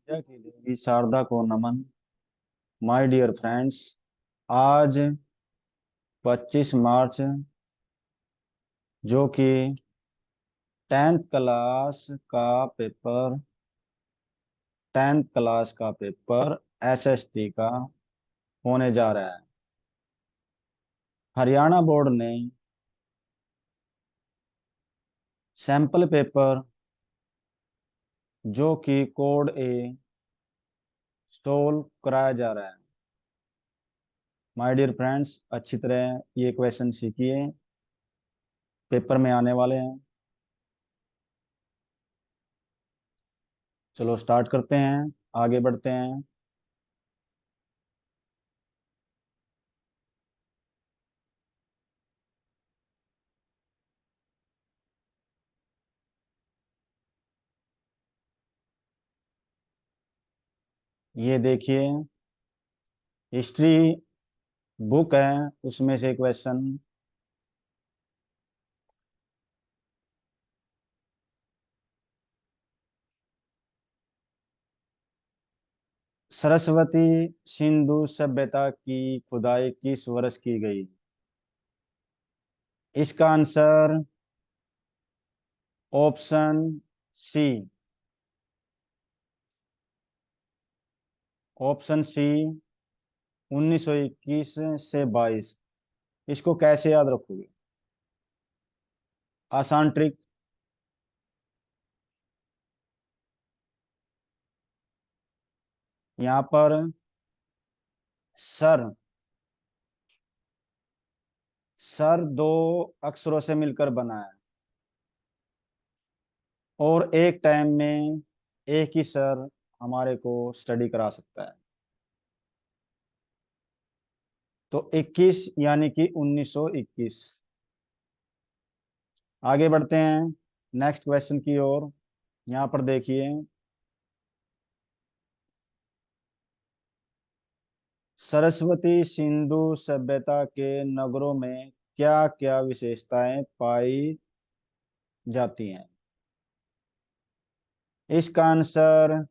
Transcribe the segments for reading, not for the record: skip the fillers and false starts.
विद्या की देवी शारदा को नमन। My dear friends, आज 25 मार्च, जो कि 10th पेपर 10th क्लास का पेपर एसएसटी का होने जा रहा है। हरियाणा बोर्ड ने सैंपल पेपर, जो कि कोड ए, सोल्व कराया जा रहा है। माय डियर फ्रेंड्स, अच्छी तरह ये क्वेश्चन सीखिए, पेपर में आने वाले हैं। चलो स्टार्ट करते हैं, आगे बढ़ते हैं। ये देखिए, हिस्ट्री बुक है, उसमें से क्वेश्चन। सरस्वती सिंधु सभ्यता की खुदाई किस वर्ष की गई? इसका answer option C, option C 1921 से 22। इसको कैसे याद रखोगे? आसान ट्रिक। यहाँ पर सर सर दो अक्षरों से मिलकर बना है, और एक टाइम में एक ही सर हमारे को स्टडी करा सकता है। तो 21 यानी कि 1921। आगे बढ़ते हैं नेक्स्ट क्वेश्चन की ओर। यहाँ पर देखिए, सरस्वती सिंधु सभ्यता के नगरों में क्या क्या विशेषताएं पाई जाती हैं? इसका आंसर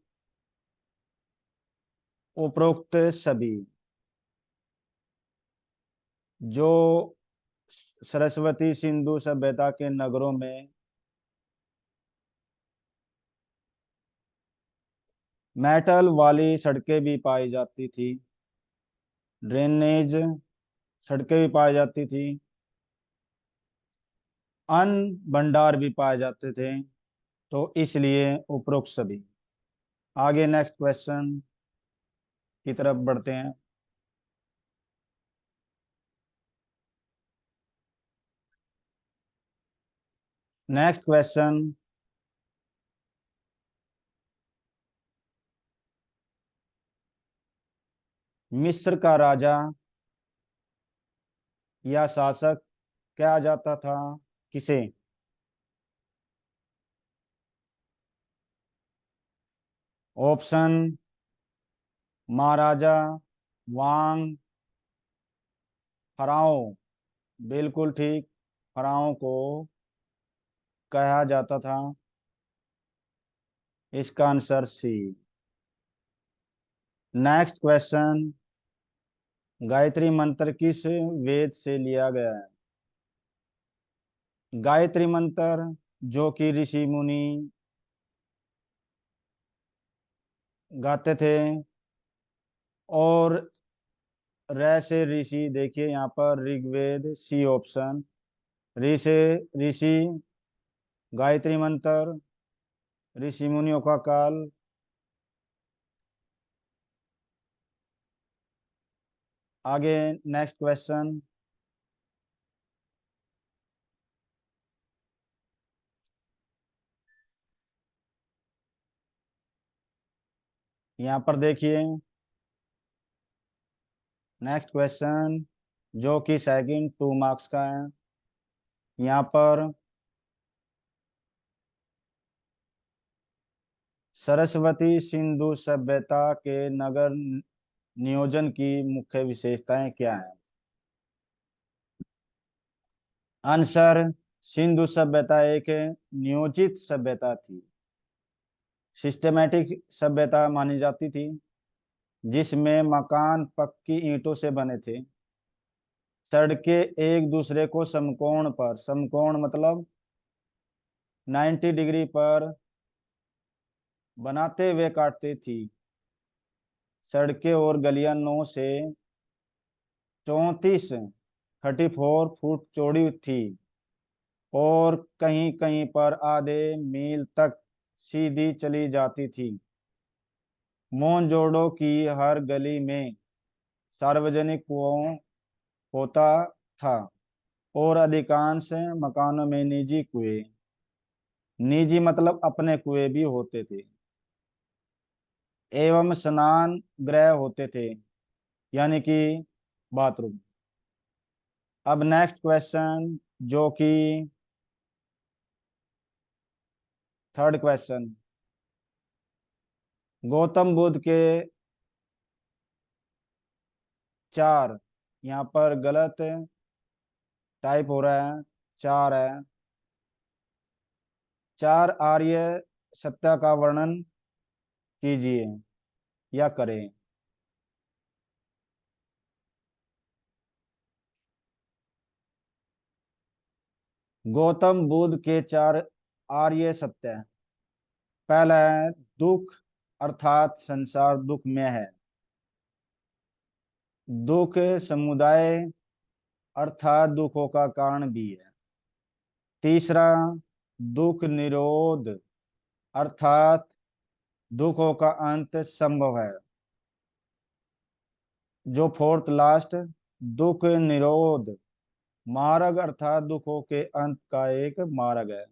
उपरोक्त सभी। जो सरस्वती सिंधु सभ्यता के नगरों में मेटल वाली सड़कें भी पाई जाती थी, ड्रेनेज सड़कें भी पाई जाती थी, अन्न भंडार भी पाए जाते थे, तो इसलिए उपरोक्त सभी। आगे नेक्स्ट क्वेश्चन की तरफ बढ़ते हैं। नेक्स्ट क्वेश्चन, मिस्र का राजा या शासक कहा जाता था किसे? Option maharaja, Wang, pharaoh. बिल्कुल ठीक, फराओ को कहा जाता था। इसका answer C. Next question, Gayatri mantra किस वेद से लिया गया है? गायत्री मंत्र, जो कि ऋषि मुनि गाते थे, और रै से ऋषि, देखिए यहाँ पर ऋग्वेद, सी ऑप्शन। ऋ से ऋषि, गायत्री मंत्र, ऋषि मुनियों का काल। आगे नेक्स्ट क्वेश्चन। यहाँ पर देखिए नेक्स्ट क्वेश्चन, जो कि सेकंड 2 मार्क्स का है। यहाँ पर सरस्वती सिंधु सभ्यता के नगर नियोजन की मुख्य विशेषताएं क्या हैं? आंसर, सिंधु सभ्यता एक नियोजित सभ्यता थी। सिस्टमेटिक सभ्यता मानी जाती थी, जिसमें मकान पक्की ईंटों से बने थे। सड़कें एक दूसरे को समकोण मतलब 90 डिग्री पर बनाते हुए काटती थी। सड़कें और गलियां 9 से 34 फुट चौड़ी थी और कहीं कहीं पर आधे मील तक सीधी चली जाती थी। मोहनजोदड़ो की हर गली में सार्वजनिक कुआं होता था और अधिकांश मकानों में निजी मतलब अपने कुएं भी होते थे एवं स्नान गृह होते थे, यानी कि बाथरूम। अब नेक्स्ट क्वेश्चन, जो कि थर्ड क्वेश्चन, गौतम बुद्ध के चार, यहाँ पर गलत टाइप हो रहा है, चार है। चार आर्य सत्य का वर्णन कीजिए या करें। गौतम बुद्ध के चार आर्य सत्य। पहला है दुख, अर्थात संसार दुख में है। दुख समुदाय अर्थात दुखों का कारण भी है। तीसरा, दुख निरोध अर्थात दुखों का अंत संभव है। जो फोर्थ लास्ट, दुख निरोध मार्ग अर्थात दुखों के अंत का एक मार्ग है।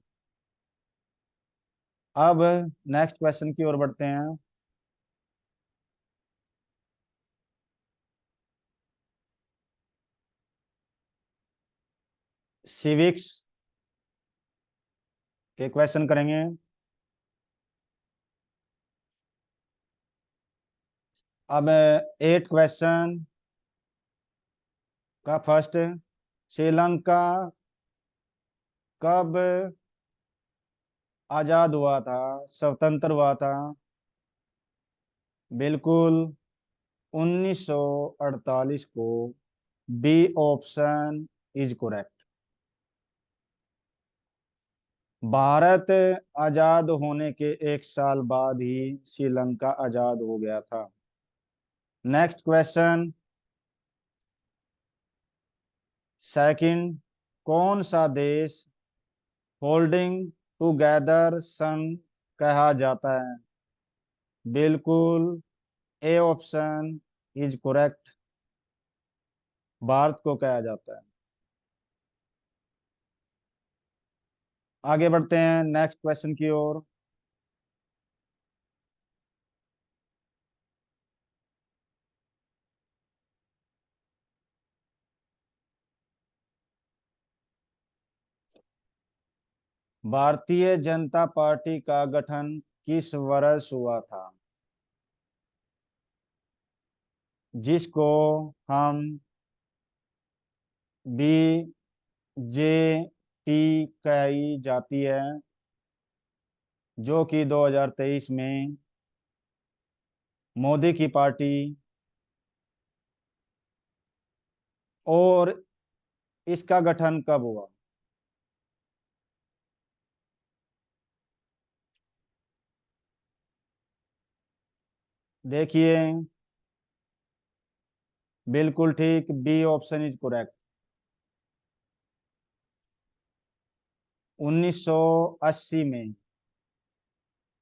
अब नेक्स्ट क्वेश्चन की ओर बढ़ते हैं। सिविक्स के क्वेश्चन करेंगे। अब 8 क्वेश्चन का फर्स्ट, श्रीलंका कब आजाद हुआ था, स्वतंत्र हुआ था? बिल्कुल 1948 को। B option is correct. भारत आजाद होने के 1 साल बाद ही श्रीलंका आजाद हो गया था। नेक्स्ट क्वेश्चन, सेकंड, कौन सा देश होल्डिंग टुगेदर संघ कहा जाता है? बिल्कुल A option is correct, Bharat को कहा जाता है। आगे बढ़ते हैं नेक्स्ट क्वेश्चन की ओर। भारतीय जनता पार्टी का गठन किस वर्ष हुआ था, जिसको हम बीजेपी कही जाती है, जो कि 2023 में मोदी की पार्टी? और इसका गठन कब हुआ? देखिए, बिल्कुल ठीक, बी ऑप्शन इज करेक्ट। 1980 में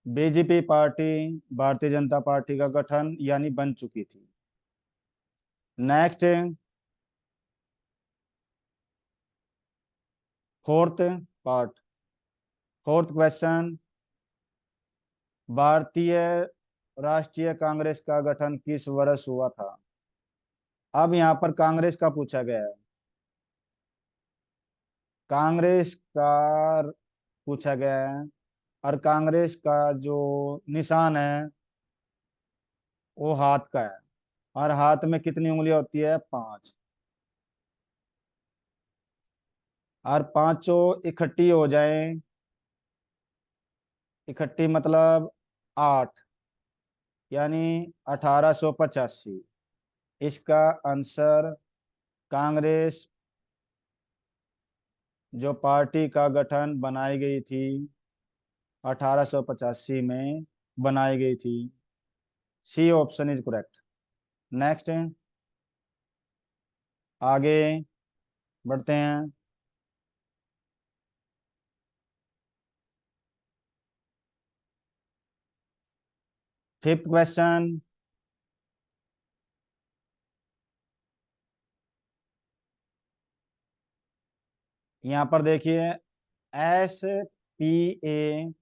BJP party, Bharatiya Janata party का गठन यानी बन चुकी थी। Next, fourth part, fourth question, भारतीय राष्ट्रीय कांग्रेस का गठन किस वर्ष हुआ था? अब यहाँ पर कांग्रेस का पूछा गया है, कांग्रेस का पूछा गया है। और कांग्रेस का जो निशान है वो हाथ का है। और हाथ में कितनी उंगलियां होती है? 5। और पांचों इकट्ठी हो जाएं, इकट्ठी मतलब 8, यानी 1885। इसका आंसर कांग्रेस जो पार्टी का गठन बनाई गई थी 1885 में बनाई गई थी। C option is correct. Next, आगे बढ़ते हैं। फिफ्थ क्वेश्चन, यहाँ पर देखिए, SPA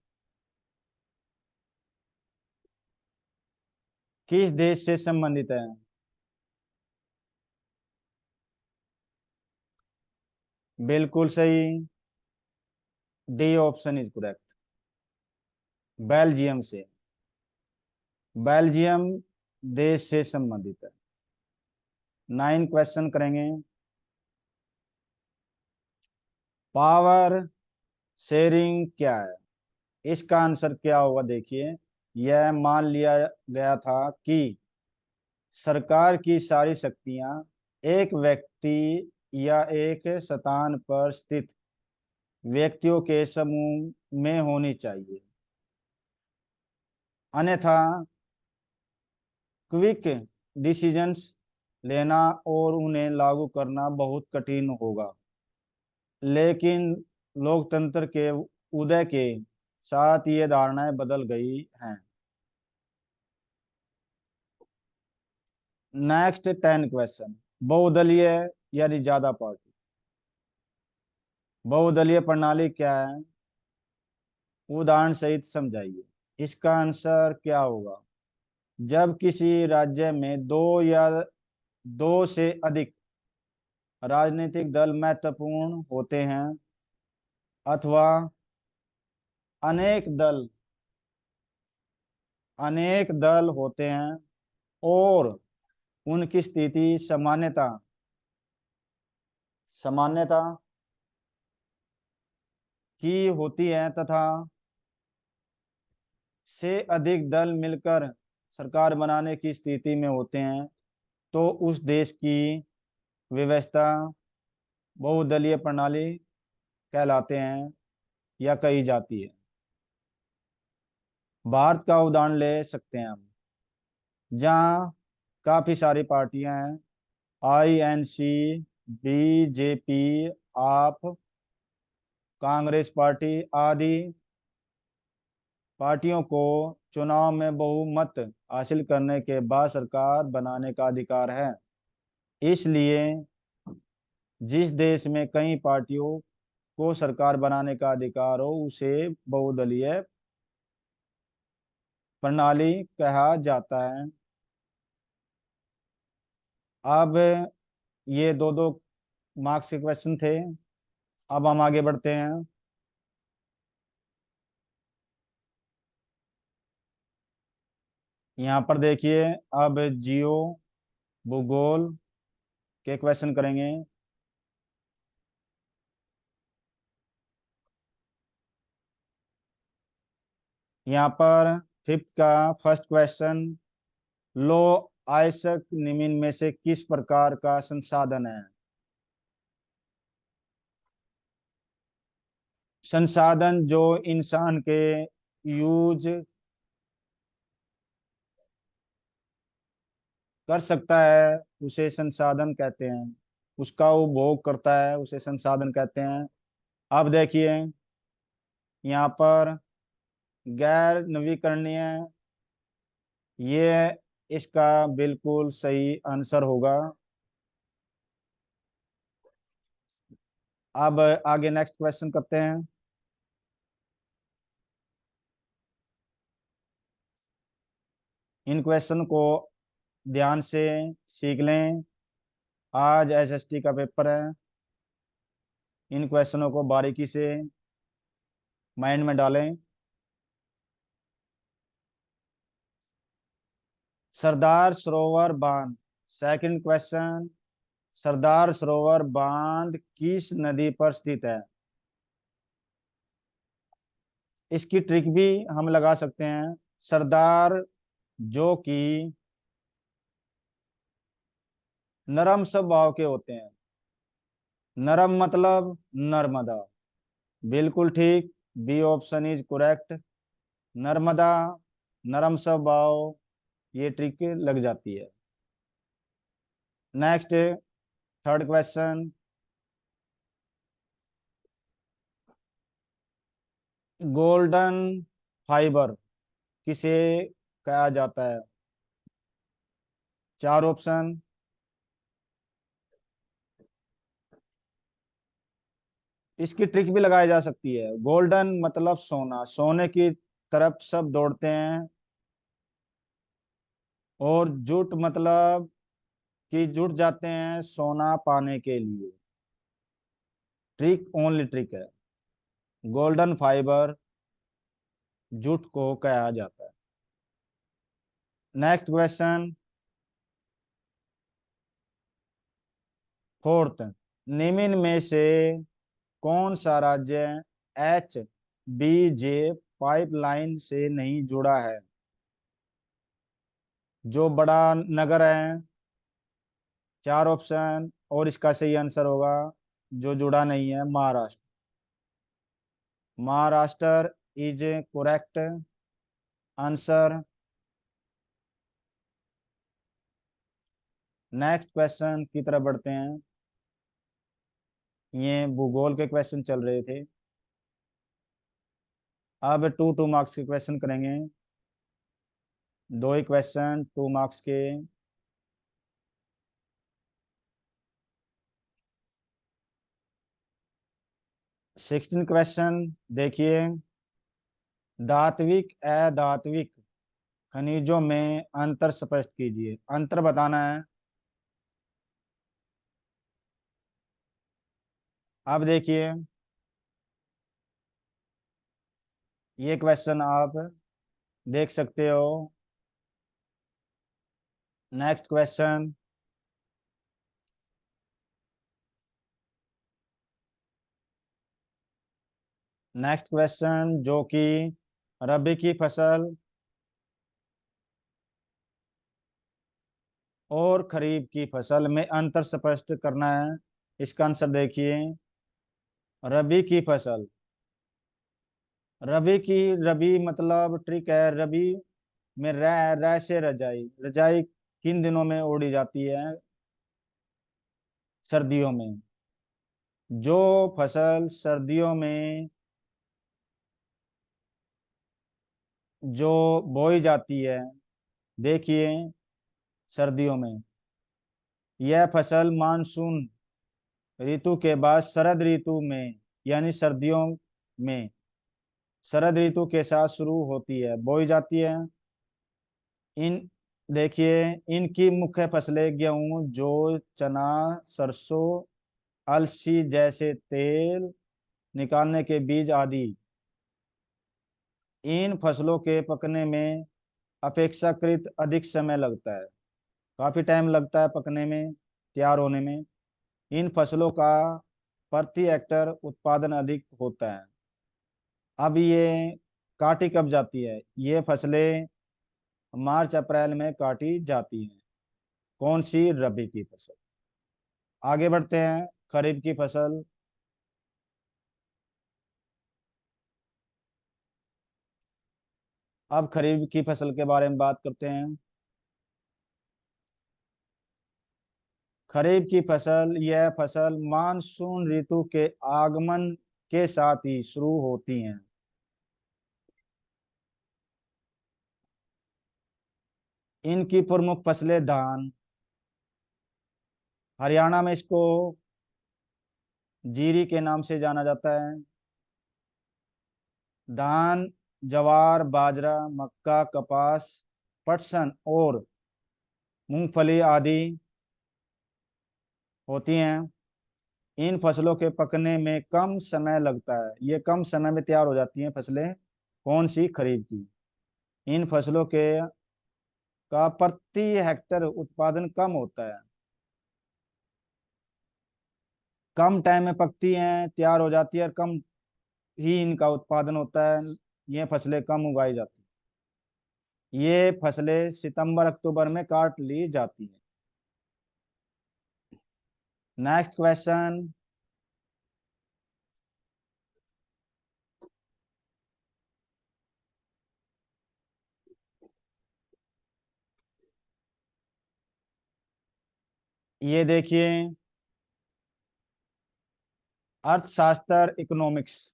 किस देश से संबंधित है? बिल्कुल सही, D option is correct, Belgium से। बेल्जियम देश से संबंधित है। 9 क्वेश्चन करेंगे। पावर शेयरिंग क्या है? इसका आंसर क्या होगा? देखिए, यह मान लिया गया था कि सरकार की सारी शक्तियां एक व्यक्ति या एक स्थान पर स्थित व्यक्तियों के समूह में होनी चाहिए, अन्यथा क्विक डिसीजंस लेना और उन्हें लागू करना बहुत कठिन होगा। लेकिन लोकतंत्र के उदय के साथ ये धारणाएं बदल गई हैं। नेक्स्ट 10 क्वेश्चन, बहुदलीय यानी ज्यादा पार्टी, बहुदलीय प्रणाली क्या है? उदाहरण सहित समझाइए। इसका आंसर क्या होगा? जब किसी राज्य में दो या दो से अधिक राजनीतिक दल महत्वपूर्ण होते हैं, अथवा अनेक दल अनेक दल होते हैं और उनकी स्थिति सामान्यता सामान्यता की होती है, तथा से अधिक दल मिलकर सरकार बनाने की स्थिति में होते हैं, तो उस देश की व्यवस्था बहुदलीय प्रणाली कहलाते हैं या कही जाती है। भारत का उदाहरण ले सकते हैं हम, जहाँ काफी सारी पार्टियां हैं, INC, BJP, आप, कांग्रेस पार्टी आदि पार्टियों को चुनाव में बहुमत हासिल करने के बाद सरकार बनाने का अधिकार है। इसलिए जिस देश में कई पार्टियों को सरकार बनाने का अधिकार हो, उसे बहुदलीय प्रणाली कहा जाता है। अब ये दो दो मार्क्स के क्वेश्चन थे। अब हम आगे बढ़ते हैं। यहाँ पर देखिए, अब जियो भूगोल के क्वेश्चन करेंगे। यहाँ पर फिफ्थ का फर्स्ट क्वेश्चन, लो आयस्क निम्न में से किस प्रकार का संसाधन है? संसाधन जो इंसान के यूज कर सकता है उसे संसाधन कहते हैं, उसका उपभोग करता है उसे संसाधन कहते हैं। अब देखिए, यहाँ पर गैर नवीकरणीय, ये इसका बिल्कुल सही आंसर होगा। अब आगे नेक्स्ट क्वेश्चन करते हैं। इन क्वेश्चन को ध्यान से सीख लें, आज SST का पेपर है। इन क्वेश्चनों को बारीकी से माइंड में डालें। सरदार सरोवर बांध, सेकंड क्वेश्चन, सरदार सरोवर बांध किस नदी पर स्थित है? इसकी ट्रिक भी हम लगा सकते हैं। सरदार जो कि नरम स्वभाव के होते हैं। नरम मतलब नर्मदा। बिल्कुल ठीक, B option is correct. Narmada, नरम स्वभाव, ये ट्रिक लग जाती है। Next, third question. Golden fibre किसे कहा जाता है? चार ऑप्शन। इसकी ट्रिक भी लगाई जा सकती है। गोल्डन मतलब सोना, सोने की तरफ सब दौड़ते हैं। और जुट मतलब कि जुट जाते हैं सोना पाने के लिए। ट्रिक, ओनली ट्रिक है। गोल्डन फाइबर जुट को कहा जाता है। Next question, fourth. निम्न में से कौन सा राज्य एच बी जे पाइपलाइन से नहीं जुड़ा है? जो बड़ा नगर है। चार ऑप्शन, और इसका सही आंसर होगा जो जुड़ा नहीं है, Maharashtra. Maharashtra is correct answer. Next question की तरफ बढ़ते हैं। ये भूगोल के क्वेश्चन चल रहे थे। अब टू टू मार्क्स के क्वेश्चन करेंगे। दो ही क्वेश्चन 2 मार्क्स के। 16 क्वेश्चन देखिए। धात्विक अधात्विक खनिजों में अंतर स्पष्ट कीजिए। अंतर बताना है। अब देखिए, ये क्वेश्चन आप देख सकते हो। Next question. नेक्स्ट क्वेश्चन जो कि रबी की फसल और खरीफ की फसल में अंतर स्पष्ट करना है। इसका आंसर देखिए। रबी की फसल, रबी की, रबी मतलब ट्रिक है। रबी में रह से रजाई, रजाई किन दिनों में ओढ़ी जाती है? सर्दियों में। जो फसल सर्दियों में जो बोई जाती है, देखिए, सर्दियों में यह फसल मानसून ऋतु के बाद शरद ऋतु में, यानी सर्दियों में शरद ऋतु के साथ शुरू होती है, बोई जाती है। इन देखिए, इनकी मुख्य फसलें गेहूं, जौ, चना, सरसों, अलसी जैसे तेल निकालने के बीज आदि। इन फसलों के पकने में अपेक्षाकृत अधिक समय लगता है। काफी टाइम लगता है पकने में, तैयार होने में। इन फसलों का प्रति हेक्टर उत्पादन अधिक होता है। अब ये काटी कब जाती है? ये फसलें मार्च अप्रैल में काटी जाती हैं। कौन सी? रबी की फसल। आगे बढ़ते हैं। खरीफ की फसल। अब खरीफ की फसल के बारे में बात करते हैं। खरीफ की फसल, यह फसल मानसून ऋतु के आगमन के साथ ही शुरू होती हैं। इनकी प्रमुख फसलें धान, हरियाणा में इसको जीरी के नाम से जाना जाता है। धान, ज्वार, बाजरा, मक्का, कपास, पटसन और मूंगफली आदि होती हैं। इन फसलों के पकने में कम समय लगता है। ये कम समय में तैयार हो जाती हैं फसलें। कौन सी? खरीफ की। इन फसलों के का प्रति हेक्टर उत्पादन कम होता है। कम टाइम में पकती हैं, तैयार हो जाती है, और कम ही इनका उत्पादन होता है। ये फसलें कम उगाई जाती हैं। ये फसलें सितंबर अक्टूबर में काट ली जाती हैं। Next question. ये देखिए, अर्थशास्त्र इकोनॉमिक्स।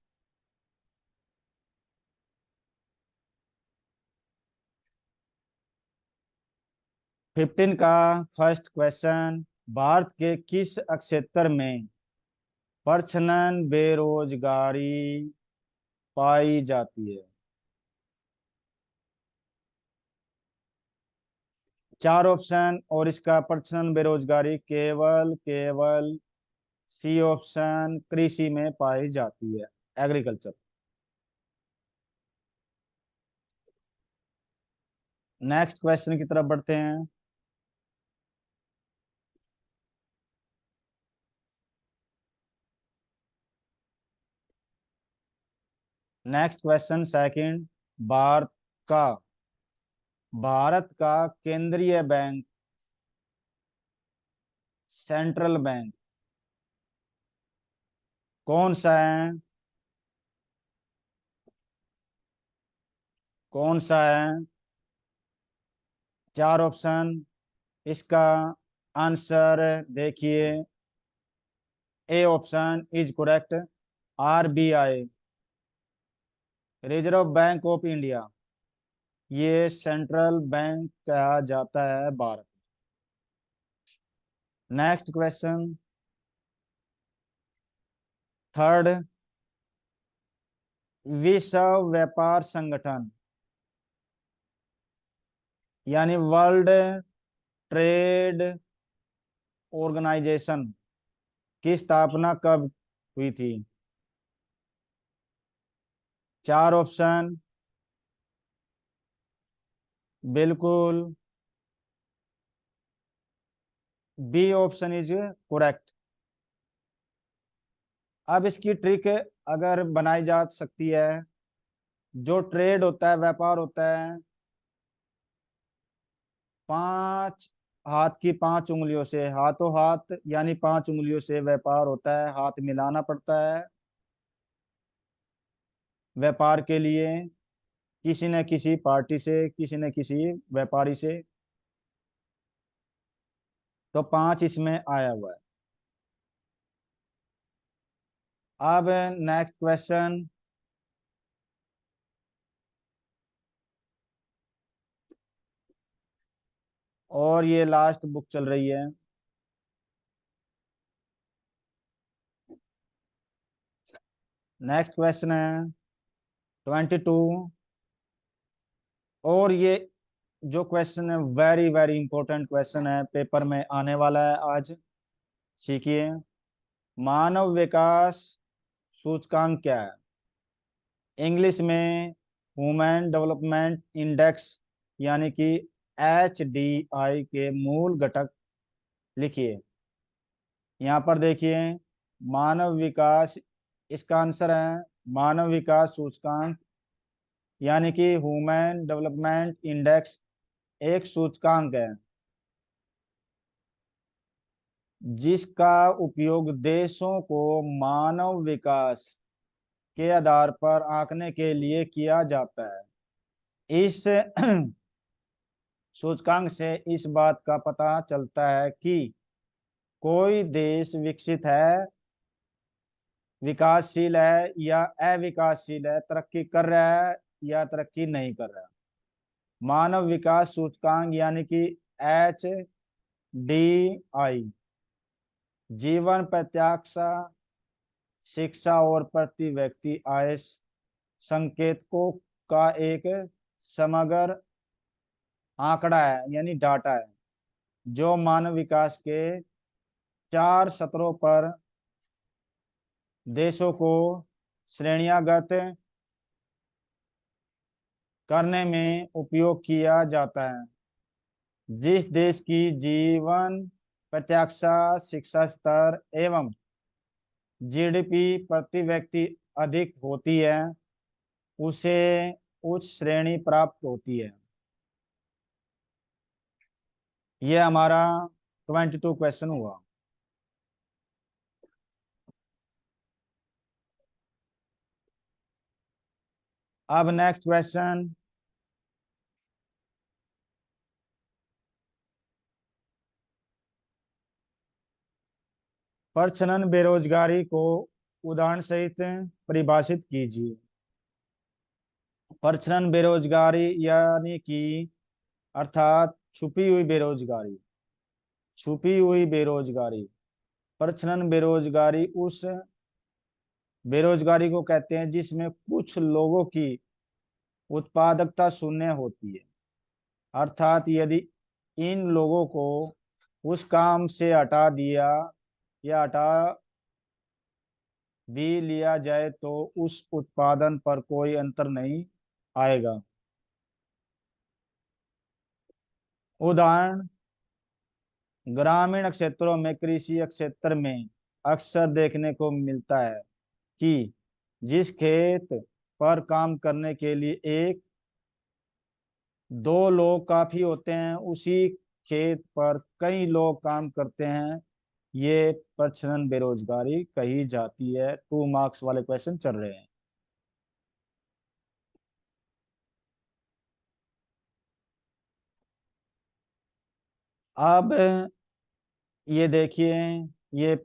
15 का फर्स्ट क्वेश्चन। भारत के किस क्षेत्र में प्रच्छन्न बेरोजगारी पाई जाती है? चार ऑप्शन, और इसका प्रच्छन्न बेरोजगारी केवल केवल सी ऑप्शन कृषि में पाई जाती है, एग्रीकल्चर। नेक्स्ट क्वेश्चन की तरफ बढ़ते हैं। Next question second. भारत का भारत का केंद्रीय बैंक, सेंट्रल बैंक कौन सा है? कौन सा है? चार ऑप्शन। इसका आंसर देखिए, A option is correct, RBI, reserve bank of India. ये सेंट्रल बैंक कहा जाता है भारत। Next question third. विश्व व्यापार संगठन यानी वर्ल्ड ट्रेड ऑर्गेनाइजेशन की स्थापना कब हुई थी? चार ऑप्शन। बिल्कुल, बी ऑप्शन इज करेक्ट। अब इसकी ट्रिक अगर बनाई जा सकती है, जो ट्रेड होता है, व्यापार होता है, पांच हाथ की पांच उंगलियों से, हाथों हाथ यानी पांच उंगलियों से व्यापार होता है, हाथ मिलाना पड़ता है व्यापार के लिए, किसी न किसी पार्टी से, किसी न किसी व्यापारी से। तो पांच इसमें आया हुआ है। अब नेक्स्ट क्वेश्चन। और ये लास्ट बुक चल रही है। नेक्स्ट क्वेश्चन है 22। और ये जो क्वेश्चन है, वेरी वेरी इंपॉर्टेंट क्वेश्चन है, पेपर में आने वाला है आज। सीखिए, मानव विकास सूचकांक क्या है? इंग्लिश में ह्यूमन डेवलपमेंट इंडेक्स यानी कि HDI के मूल घटक लिखिए। यहाँ पर देखिए, मानव विकास, इसका आंसर है मानव विकास सूचकांक यानी कि ह्यूमन डेवलपमेंट इंडेक्स एक सूचकांक है जिसका उपयोग देशों को मानव विकास के आधार पर आंकने के लिए किया जाता है। इस सूचकांक से इस बात का पता चलता है कि कोई देश विकसित है, विकासशील है या अविकासशील है, तरक्की कर रहा है या तरक्की नहीं कर रहा। मानव विकास सूचकांक यानी कि HDI जीवन प्रत्याशा, शिक्षा और प्रति व्यक्ति आय संकेतकों का एक समग्र आंकड़ा है यानी डाटा है, जो मानव विकास के चार स्तरों पर देशों को श्रेणीगत करने में उपयोग किया जाता है। जिस देश की जीवन प्रत्याशा, शिक्षा स्तर एवं GDP प्रति व्यक्ति अधिक होती है, उसे उच्च श्रेणी प्राप्त होती है। ये हमारा 22 क्वेश्चन हुआ। अब नेक्स्ट क्वेश्चन, प्रच्छन्न बेरोजगारी को उदाहरण सहित परिभाषित कीजिए। प्रच्छन्न बेरोजगारी यानी कि अर्थात छुपी हुई बेरोजगारी। छुपी हुई बेरोजगारी, प्रच्छन्न बेरोजगारी उस बेरोजगारी को कहते हैं जिसमें कुछ लोगों की उत्पादकता शून्य होती है। अर्थात यदि इन लोगों को उस काम से हटा दिया या हटा भी लिया जाए तो उस उत्पादन पर कोई अंतर नहीं आएगा। उदाहरण, ग्रामीण क्षेत्रों में कृषि क्षेत्र में अक्सर देखने को मिलता है कि जिस खेत पर काम करने के लिए एक दो लोग काफी होते हैं, उसी खेत पर कई लोग काम करते हैं। ये प्रच्छन्न बेरोजगारी कही जाती है। 2 मार्क्स वाले क्वेश्चन चल रहे हैं। अब ये देखिए, ये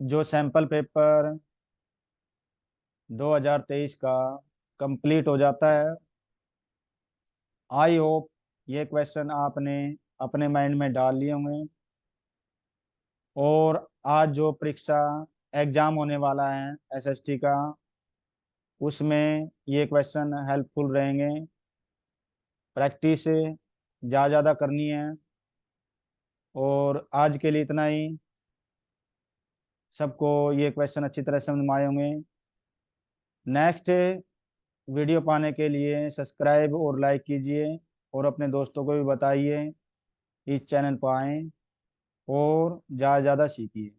जो सैंपल पेपर 2023 का कंप्लीट हो जाता है। आई होप ये क्वेश्चन आपने अपने माइंड में डाल लिए होंगे, और आज जो परीक्षा एग्जाम होने वाला है एसएसटी का, उसमें ये क्वेश्चन हेल्पफुल रहेंगे। प्रैक्टिस ज़्यादा ज़्यादा करनी है। और आज के लिए इतना ही। सबको ये क्वेश्चन अच्छी तरह समझ में आए होंगे। नेक्स्ट वीडियो पाने के लिए सब्सक्राइब और लाइक कीजिए, और अपने दोस्तों को भी बताइए इस चैनल पर आएँ और ज़्यादा से ज़्यादा सीखिए।